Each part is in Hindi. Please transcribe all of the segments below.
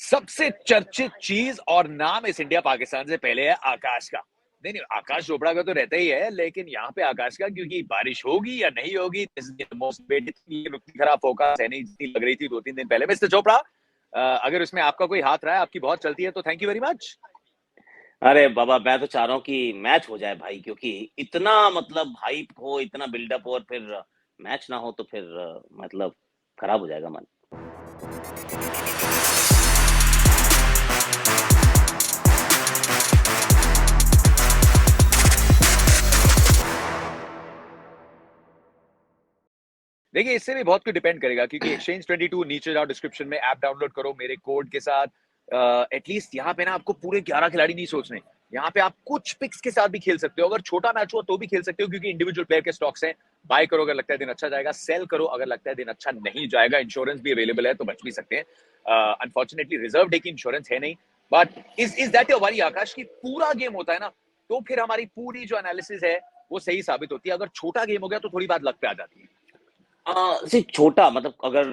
सबसे चर्चित चीज और नाम इस इंडिया पाकिस्तान से पहले है आकाश का। नहीं नहीं, आकाश चोपड़ा का तो रहता ही है, लेकिन यहाँ पे आकाश का, क्योंकि बारिश होगी या नहीं होगी, खराब फोकस है नहीं जितनी लग रही थी 2-3 दिन पहले। मिस्टर चोपड़ा, अगर उसमें आपका कोई हाथ रहा है, आपकी बहुत चलती है, तो थैंक यू वेरी मच। अरे बाबा, मैं तो चाह रहा हूँ कि मैच हो जाए भाई, क्योंकि इतना मतलब हाइप हो, इतना बिल्डअप हो, और फिर मैच ना हो तो फिर मतलब खराब हो जाएगा मन। देखिए, इससे भी बहुत कुछ डिपेंड करेगा, क्योंकि एक्सचेंज 22 नीचे जाओ, डिस्क्रिप्शन में ऐप डाउनलोड करो मेरे कोड के साथ। एटलीस्ट यहाँ पे ना आपको पूरे 11 खिलाड़ी नहीं सोचने, यहाँ पे आप कुछ पिक्स के साथ भी खेल सकते हो। अगर छोटा मैच हो तो भी खेल सकते हो, क्योंकि इंडिविजुअल प्लेयर के स्टॉक्स हैं। बाय करो अगर लगता है दिन अच्छा जाएगा, सेल करो अगर लगता है दिन अच्छा नहीं जाएगा। इंश्योरेंस भी अवेलेबल है, तो बच भी सकते हैं। अनफॉर्चुनेटली रिजर्व डे की इंश्योरेंस है नहीं। But is that your worry Akash, की पूरा गेम होता है ना, तो फिर हमारी पूरी जो एनालिसिस है वो सही साबित होती है। अगर छोटा गेम हो गया तो थोड़ी बात लग पे आ जाती है। सिर्फ छोटा मतलब अगर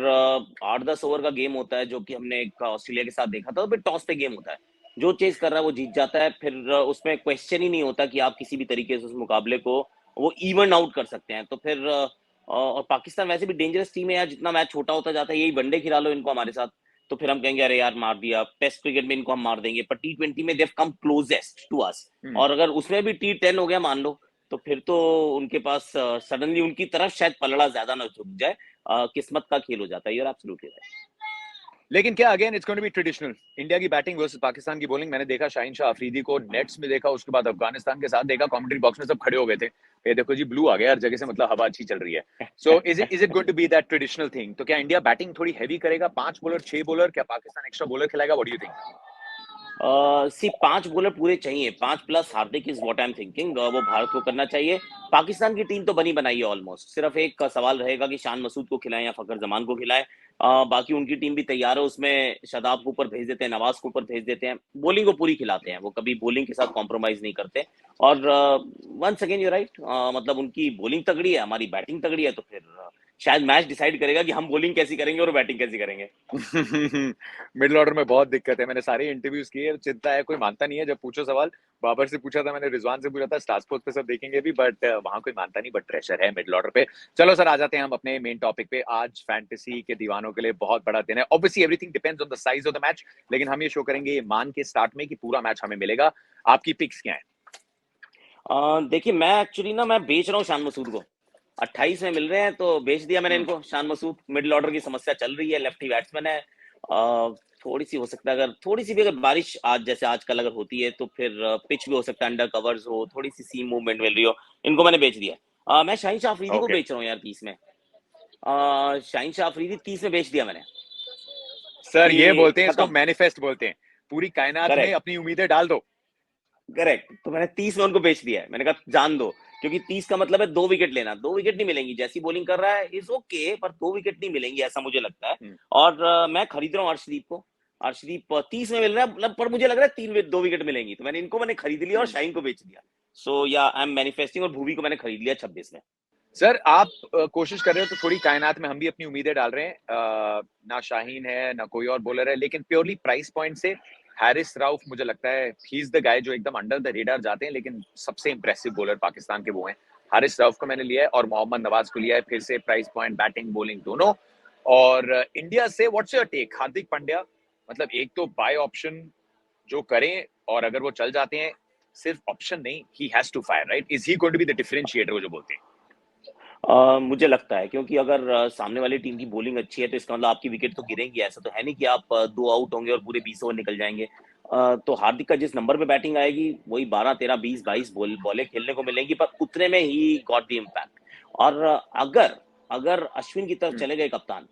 8-10 ओवर का गेम होता है, जो कि हमने एक ऑस्ट्रेलिया के साथ देखा था, तो फिर टॉस पे गेम होता है। जो चेज कर रहा है वो जीत जाता है। फिर उसमें क्वेश्चन ही नहीं होता कि आप किसी भी तरीके से उस मुकाबले को वो इवन आउट कर सकते हैं। तो फिर और पाकिस्तान वैसे भी डेंजरस टीम है यार, जितना मैच छोटा होता जाता है। यही वनडे खिला लो इनको हमारे साथ, तो फिर हम कहेंगे अरे यार मार दिया। टेस्ट क्रिकेट में इनको हम मार देंगे, पर T20 में देव कम क्लोजेस्ट टू अस। और अगर उसमें भी T10 हो गया मान लो, तो फिर तो उनके पास सडनली उनकी तरफ शायद पलड़ा ज्यादा ना झुक जाए। किस्मत का खेल हो जाता है। Your absolutely right. लेकिन क्या again it's going to be traditional. India की बैटिंग वर्सेस पाकिस्तान की बॉलिंग, मैंने देखा शाहीन शाह अफरीदी को नेट्स में देखा, उसके बाद अफगानिस्तान के साथ देखा, कमेंट्री बॉक्स में सब खड़े हो गए थे। ये देखो जी, ब्लू आ गया हर जगह से, मतलब हवा अच्छी चल रही है। So is it going to be that traditional thing? तो क्या इंडिया बैटिंग थोड़ी हैवी करेगा, 5 बॉलर 6 बॉलर, क्या पाकिस्तान एक्स्ट्रा बॉलर खिलाएगा? What do you think? See 5 bowler पूरे चाहिए, 5 plus Hardik is what I am thinking. वो भारत को करना चाहिए। पाकिस्तान की टीम तो बनी बनाई है ऑलमोस्ट। सिर्फ एक का सवाल रहेगा कि शान मसूद को खिलाएं या फकर जमान को खिलाएं। बाकी उनकी टीम भी तैयार है। उसमें शादाब को ऊपर भेज देते हैं, नवाज को ऊपर भेज देते हैं। बॉलिंग को पूरी खिलाते हैं, वो कभी बॉलिंग के साथ कॉम्प्रोमाइज नहीं करते। और वंस अगेन यू राइट, मतलब उनकी बॉलिंग तगड़ी है, हमारी बैटिंग तगड़ी है। तो फिर शायद मैच डिसाइड करेगा कि हम बॉलिंग कैसी करेंगे और बैटिंग कैसी करेंगे। मिडिल ऑर्डर में बहुत दिक्कत है। मैंने सारे इंटरव्यूज किए, चिंता है, कोई मानता नहीं है। जब पूछो सवाल, बाबर से पूछा था मैंने, रिजवान से पूछा था, स्टार स्पोर्ट्स पे सब देखेंगे भी, बट वहां कोई मानता नहीं। बट प्रेशर है मिडिल ऑर्डर पे। चलो सर, आ जाते हैं हम अपने मेन टॉपिक पे। आज फैंटेसी के दीवानों के लिए बहुत बड़ा दिन है। Obviously everything depends on the size of the match, लेकिन हम ये शो करेंगे मान के स्टार्ट में कि पूरा मैच हमें मिलेगा। आपकी पिक्स क्या है? देखिए, मैं एक्चुअली ना मैं बेच रहा हूँ शान मसूद को। 28 में मिल रहे हैं तो बेच दिया मैंने इनको। शान मसूद मिडिल ऑर्डर की समस्या चल रही है, लेफ्टी बैट्समैन है। थोड़ी सी हो सकता है, अगर थोड़ी सी भी अगर बारिश आज जैसे आजकल अगर होती है, तो फिर पिच भी हो सकता है अंडर कवर्स हो, थोड़ी सी सीम मूवमेंट मिल रही हो। इनको मैंने बेच दिया। मैं शाहीन शाह अफरीदी को ओके बेच रहा हूँ यार 30 में। शाहीन शाह अफरीदी 30 में बेच दिया मैंने। सर, कि ये बोलते हैं, इसको खत्म। मैनिफेस्ट बोलते हैं। पूरी कायनात में करेक्ट। अपनी उम्मीदें डाल दो। करेक्ट, तो मैंने 30 में उनको बेच दिया है। मैंने कहा जान दो, क्योंकि 30 का मतलब है 2 विकेट लेना। 2 विकेट नहीं मिलेंगी, जैसी बॉलिंग कर रहा है इज ओके, पर 2 विकेट नहीं मिलेंगी ऐसा मुझे लगता है। और मैं खरीद रहा हूँ अर्शदीप को। अर्शदीप 30 में मिल रहा है, मतलब पर मुझे लग रहा है 2 विकेट मिलेंगी, तो मैंने खरीद लिया और शाहीन को बेच दिया। सो या आई एम मैनिफेस्टिंग। और भूवी को मैंने खरीद लिया 26 में। सर, आप कोशिश कर रहे हो, तो थोड़ी कायनात में हम भी अपनी उम्मीदें डाल रहे हैं। ना शाहीन है, ना कोई और बॉलर है, लेकिन प्योरली प्राइस पॉइंट से हारिस राउफ मुझे लगता है ही इज द गाय जो एकदम अंडर द रेडार जाते हैं, लेकिन सबसे इंप्रेसिव बॉलर पाकिस्तान के वो हैं। हारिस राउफ को मैंने लिया है और मोहम्मद नवाज को लिया है, फिर से प्राइस पॉइंट, बैटिंग बॉलिंग दोनों। और इंडिया से what's your take? Hardik Pandya, मतलब एक तो बाय ऑप्शन जो करें, और अगर वो चल जाते हैं, सिर्फ ऑप्शन नहीं, he has to fire, right? Is he going to be the differentiator, वो जो बोलते हैं? मुझे लगता है, क्योंकि अगर सामने वाली टीम की बॉलिंग अच्छी है, तो इसका मतलब आपकी विकेट तो गिरेंगी। ऐसा तो है नहीं कि आप 2 आउट होंगे और पूरे 20 ओवर निकल जाएंगे। तो हार्दिक का जिस नंबर पे बैटिंग आएगी, वही 12 13 20 22 बॉलें खेलने को मिलेंगी, पर उतने में ही गॉट द इम्पैक्ट। और अगर अगर अश्विन की तरफ चले गए कप्तान,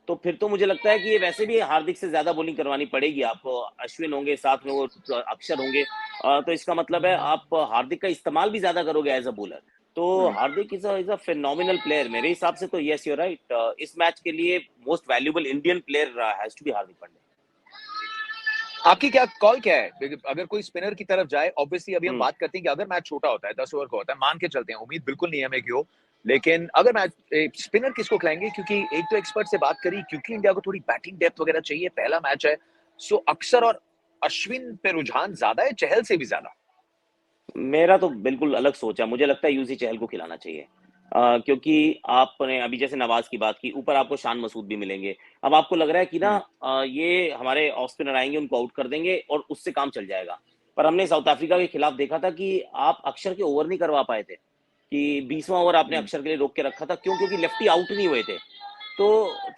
तो फिर तो मुझे लगता है कि ये वैसे भी हार्दिक से ज्यादा बॉलिंग करवानी पड़ेगी आपको। अश्विन होंगे साथ में, वो अक्षर होंगे। तो इसका मतलब है आप हार्दिक का इस्तेमाल भी ज्यादा करोगे एज अ बॉलर। तो Hardik is a phenomenal player मेरे हिसाब से। तो यस यू राइट, इस मैच के लिए most valuable Indian player has to be Hardik Pandya. आपकी क्या कॉल क्या है? देखिए, अगर कोई स्पिनर की तरफ जाए, ऑब्वियसली अभी हम हम्म। बात करते हैं कि अगर मैच छोटा होता है, 10 ओवर का होता है, मान के चलते हैं, उम्मीद बिल्कुल नहीं है हमें कि हो, लेकिन अगर मैच स्पिनर किसको खिलाएंगे? क्योंकि एक तो एक्सपर्ट से बात करी, क्योंकि इंडिया को थोड़ी बैटिंग डेप्थ वगैरह चाहिए, पहला मैच है। सो अक्षर और अश्विन पे रुझान ज्यादा है चहल से भी ज्यादा? मेरा तो बिल्कुल अलग सोच है। मुझे लगता है यूसी चहल को खिलाना चाहिए, क्योंकि आपने अभी जैसे नवाज की बात की, ऊपर आपको शान मसूद भी मिलेंगे। अब आपको लग रहा है कि ना ये हमारे ऑफ स्पिनर आएंगे, उनको आउट कर देंगे और उससे काम चल जाएगा। पर हमने साउथ अफ्रीका के खिलाफ देखा था कि आप अक्षर के ओवर नहीं करवा पाए थे, कि 20वां ओवर आपने अक्षर के लिए रोक के रखा था। क्यों? क्योंकि लेफ्टी आउट नहीं हुए थे। तो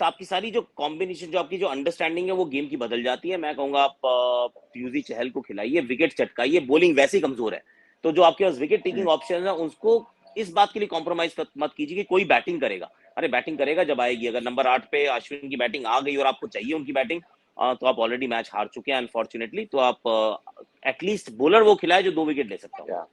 आपकी सारी जो कॉम्बिनेशन, जो आपकी जो अंडरस्टैंडिंग है वो गेम की बदल जाती है। मैं कहूंगा आप यूजी चहल को खिलाइए, विकेट चटकाइए। बॉलिंग वैसे ही कमजोर है, तो जो आपके पास विकेट टेकिंग ऑप्शन है उसको इस बात के लिए कॉम्प्रोमाइज मत कीजिए कि कोई बैटिंग करेगा। अरे बैटिंग करेगा जब आएगी। अगर नंबर 8 पे अश्विन की बैटिंग आ गई और आपको चाहिए उनकी बैटिंग, तो आप ऑलरेडी मैच हार चुके हैं अनफॉर्चुनेटली। तो आप एटलीस्ट बॉलर वो खिलाए जो 2 विकेट ले सकता हो।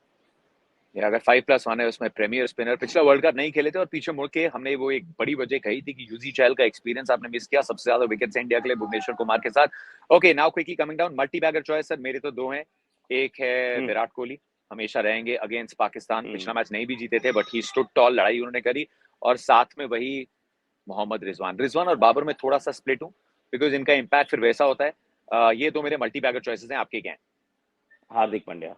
या अगर 5+1 है उसमें प्रीमियर स्पिनर, पिछला वर्ल्ड कप नहीं खेले थे और पीछे मुड़ के हमने वो एक बड़ी वजह कही थी कि यूजी चहल का एक्सपीरियंस आपने मिस किया। सबसे ज्यादा विकेट्स इंडिया के लिए भुवनेश्वर कुमार के साथ। Okay, now quickly coming down, multibagger choice sir मेरे तो 2 हैं। एक है हम्म। विराट कोहली, हमेशा रहेंगे अगेंस्ट पाकिस्तान। हम्म। पिछला मैच नहीं भी जीते थे बट ही स्टूड टॉल, लड़ाई उन्होंने करी। और साथ में वही मोहम्मद रिजवान। रिजवान और बाबर में थोड़ा सा स्प्लिट हूं बिकॉज इनका इम्पैक्ट फिर वैसा होता है। ये 2 मेरे मल्टी बैगर चॉइसेस हैं, आपके क्या हैं? हार्दिक पांड्या।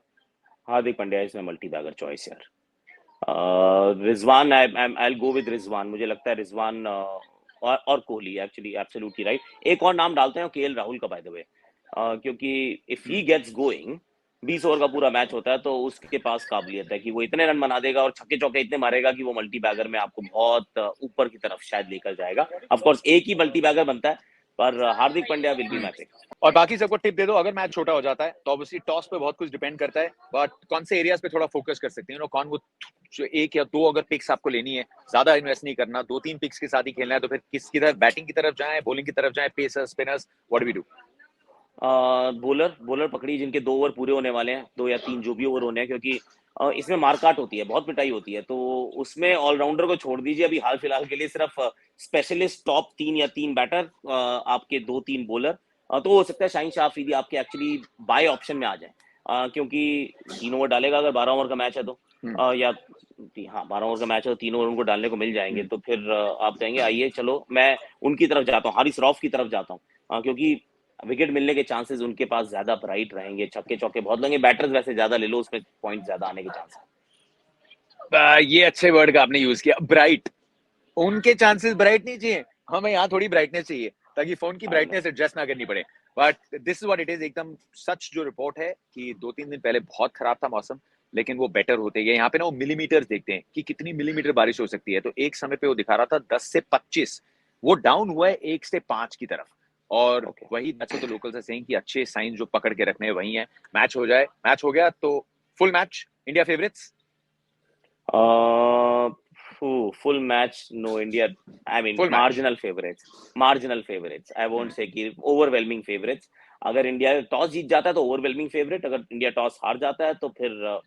हार्दिक पांड्या इसमें मल्टी बैगर चॉइस यार। रिजवान, आई गो विद रिजवान। मुझे लगता है रिजवान और कोहली, एक्चुअली एब्सोल्युटली राइट। एक और नाम डालते हैं केएल राहुल का, बाय द वे, क्योंकि if he gets going, 20 over का पूरा मैच होता है, तो उसके पास काबिलियत है कि वो इतने रन बना देगा और छक्के चौके इतने मारेगा कि वो मल्टी बैगर में आपको बहुत ऊपर की तरफ शायद लेकर जाएगा। ऑफ कोर्स एक ही मल्टी बैगर बनता है, पर Hardik Pandya will be my pick. और बाकी सबको टिप दे दो, अगर मैच छोटा हो जाता है तो ऑब्वियसली टॉस पे बहुत कुछ डिपेंड करता है, बट कौन से एरियाज पे थोड़ा फोकस कर सकते हैं? कौन वो जो 1 या 2 अगर पिक्स आपको लेनी है, ज्यादा इन्वेस्ट नहीं करना, 2-3 पिक्स के साथ ही खेलना है, तो फिर किसकी तरफ, बैटिंग की तरफ जाएं, बॉलिंग की तरफ जाएं, pacers, spinners, what do we do? Bowler bowler पकड़ी जिनके 2 ओवर पूरे होने वाले हैं, 2 या 3 जो भी ओवर होने हैं, क्योंकि इसमें मारकाट होती है, बहुत पिटाई होती है। तो उसमें ऑलराउंडर को छोड़ दीजिए अभी हाल फिलहाल के लिए, सिर्फ स्पेशलिस्ट टॉप 3 या 3 बैटर, आपके 2-3 बॉलर। तो हो सकता है शाहीन शाह अफरीदी आपके एक्चुअली बाय ऑप्शन में आ जाए, क्योंकि 3 ओवर डालेगा अगर 12 ओवर का मैच है तो, या हाँ 12 ओवर का मैच है तो 3 ओवर उनको डालने को मिल जाएंगे। तो फिर आप कहेंगे आइए चलो मैं उनकी तरफ जाता हूँ, हारिस रऊफ की तरफ जाता हूँ, क्योंकि विकेट मिलने के चांसेस उनके पास ज्यादा ब्राइट रहेंगे। छक्के चौके बहुत लगेंगे, बैटर्स वैसे ज्यादा ले लो, उसमें पॉइंट ज्यादा आने के चांस है। ये अच्छे वर्ड का आपने यूज किया, ब्राइट। उनके चांसेस ब्राइट नहीं चाहिए, हमें यहाँ थोड़ी ब्राइटनेस चाहिए ताकि फोन की आई नो। ब्राइटनेस एडजस्ट ना करनी पड़े। But this is what it is, एकदम सच जो रिपोर्ट है कि 2-3 दिन पहले बहुत खराब था मौसम, लेकिन वो बेटर होते गए। यहाँ पे ना वो मिलीमीटर्स देखते हैं कि कितनी मिलीमीटर बारिश हो सकती है, तो एक समय पे वो दिखा रहा था 10 से 25, वो डाउन हुआ है 1 से 5 की तरफ। और ओके। वही that's what the locals are saying कि अच्छे साइन जो पकड़ के रखने हैं वही है। मैच हो जाए, मैच हो गया तो full match India favourites. Full match no India, I mean full match. Marginal favourites. Marginal favourites, I won't say कि ओवरवेलमिंग फेवरेट्स। अगर इंडिया टॉस जीत जाता है तो ओवरवेलमिंग फेवरेट, अगर इंडिया टॉस हार जाता है तो फिर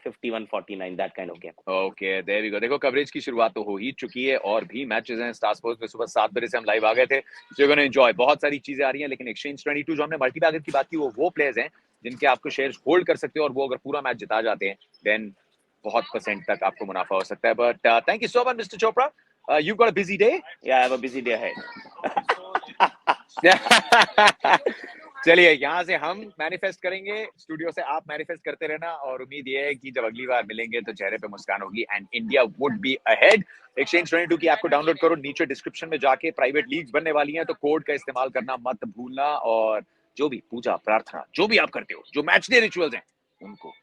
51-49, that kind of game. Okay, there we go. देखो कवरेज की शुरुआत तो हो ही चुकी है और भी मैचेस हैं स्टार स्पोर्ट्स में। सुबह 7 बजे से हम लाइव आ गए थे, सो यू गोना एंजॉय। बहुत सारी चीजें आ रही हैं, लेकिन एक्सचेंज 22 जो हमने मल्टी बैगर की बात की, वो प्लेयर्स हैं जिनके आपको शेयर्स होल्ड कर सकते हो, और वो अगर पूरा मैच जिता जाते हैं देन बहुत परसेंट तक आपको मुनाफा हो सकता है। But thank you so much mister Chopra, you got a busy day. Yeah I have a busy day ahead. चलिए, यहाँ से हम मैनिफेस्ट करेंगे, स्टूडियो से आप मैनिफेस्ट करते रहना, और उम्मीद ये है कि जब अगली बार मिलेंगे तो चेहरे पे मुस्कान होगी and India would be ahead. Exchange 22 की ऐप को डाउनलोड करो, नीचे डिस्क्रिप्शन में जाके प्राइवेट लीग्स बनने वाली हैं, तो कोड का इस्तेमाल करना मत भूलना। और जो भी पूजा प्रार्थना जो भी आप करते हो, जो मैच डे रिचुअल्स हैं, उनको